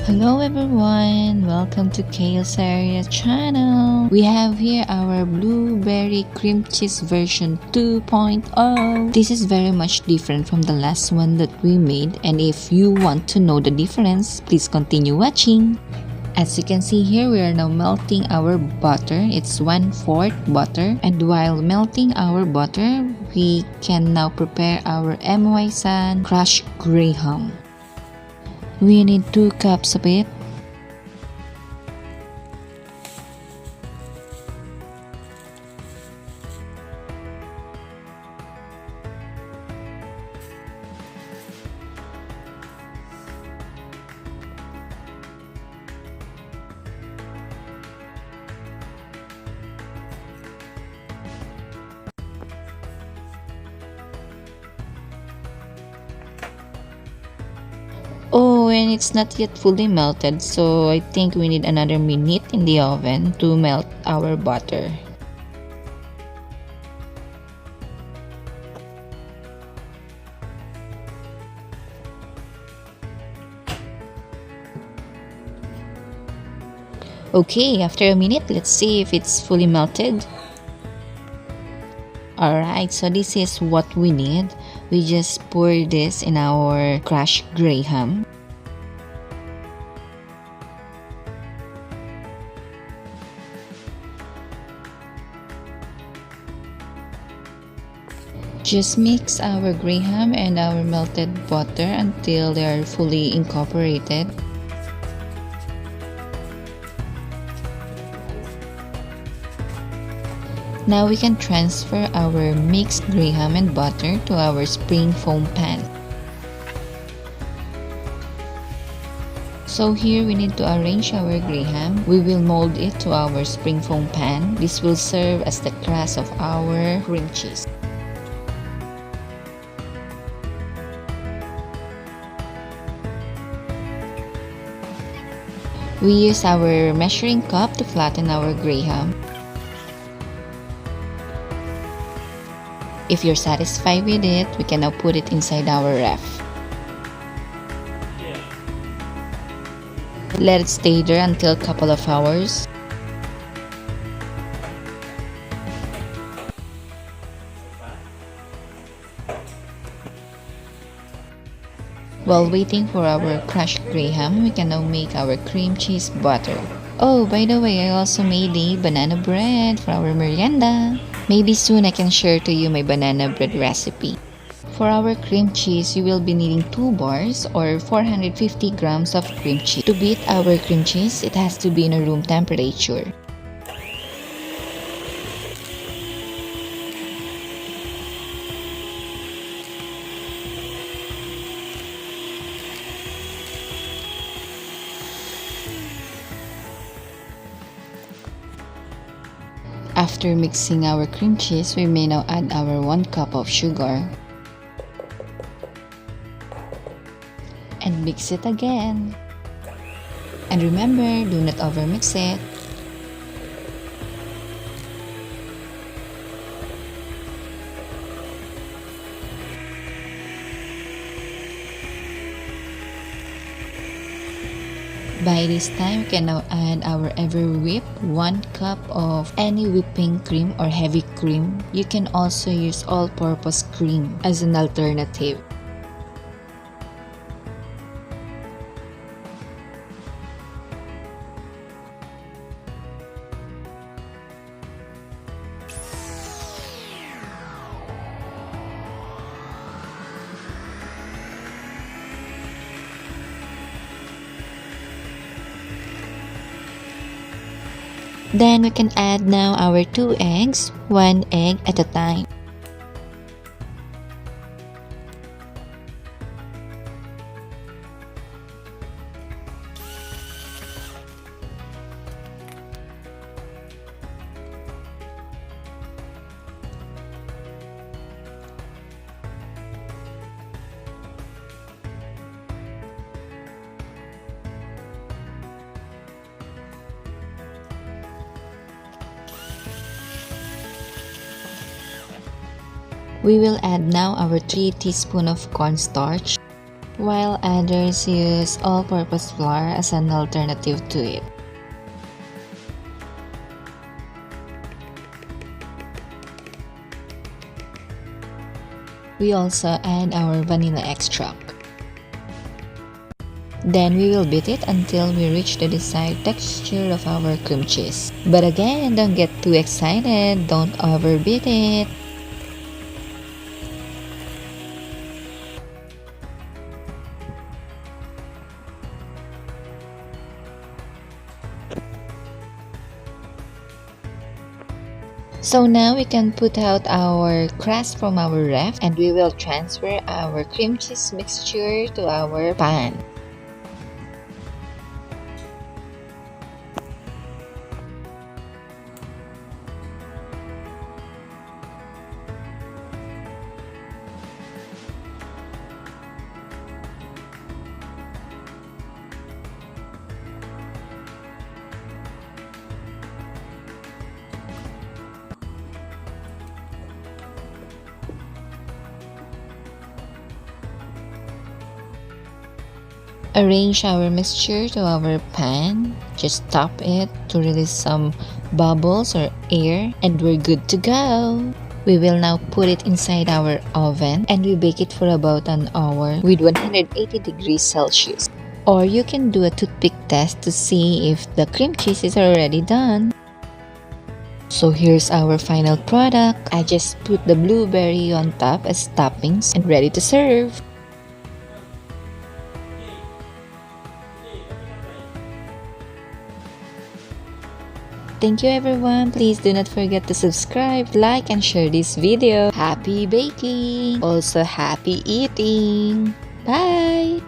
Hello everyone! Welcome to Cayleserye channel! We have here our Blueberry Creamcheese version 2.0. This is very much different from the last one that we made, and if you want to know the difference, please continue watching. As you can see here, we are now melting our butter. It's 1/4 butter, and while melting our butter, we can now prepare our MY-san crushed graham. We need 2 cups of it. Oh, and it's not yet fully melted, so I think we need another minute in the oven to melt our butter. Okay, after a minute, let's see if it's fully melted. Alright, so this is what we need. We just pour this in our crushed graham. Just mix our graham and our melted butter until they are fully incorporated. Now we can transfer our mixed graham and butter to our spring foam pan. So here we need to arrange our graham. We will mold it to our spring foam pan. This will serve as the crust of our cream cheese. We use our measuring cup to flatten our graham. If you're satisfied with it, we can now put it inside our ref. Let it stay there until a couple of hours. While waiting for our crushed graham, we can now make our cream cheese butter. Oh, by the way, I also made a banana bread for our merienda. Maybe soon I can share to you my banana bread recipe. For our cream cheese, you will be needing 2 bars or 450 grams of cream cheese. To beat our cream cheese, it has to be in a room temperature. After mixing our cream cheese, we may now add our 1 cup of sugar. And mix it again. And remember, do not overmix it. By this time, we can now add our ever whip 1 cup of any whipping cream or heavy cream. You can also use all-purpose cream as an alternative. Then we can add now our 2 eggs, 1 egg at a time. We will add now our 3 teaspoons of cornstarch, while others use all-purpose flour as an alternative to it. We also add our vanilla extract. Then we will beat it until we reach the desired texture of our cream cheese. But again, don't get too excited, don't overbeat it. So now we can put out our crust from our ref and we will transfer our cream cheese mixture to our pan. Arrange our mixture to our pan. Just top it to release some bubbles or air and we're good to go. We will now put it inside our oven and we bake it for about an hour with 180 degrees Celsius. Or you can do a toothpick test to see if the cream cheese is already done. So here's our final product. I just put the blueberry on top as toppings and ready to serve. Thank you everyone. Please do not forget to subscribe, like, and share this video. Happy baking! Also happy eating! Bye!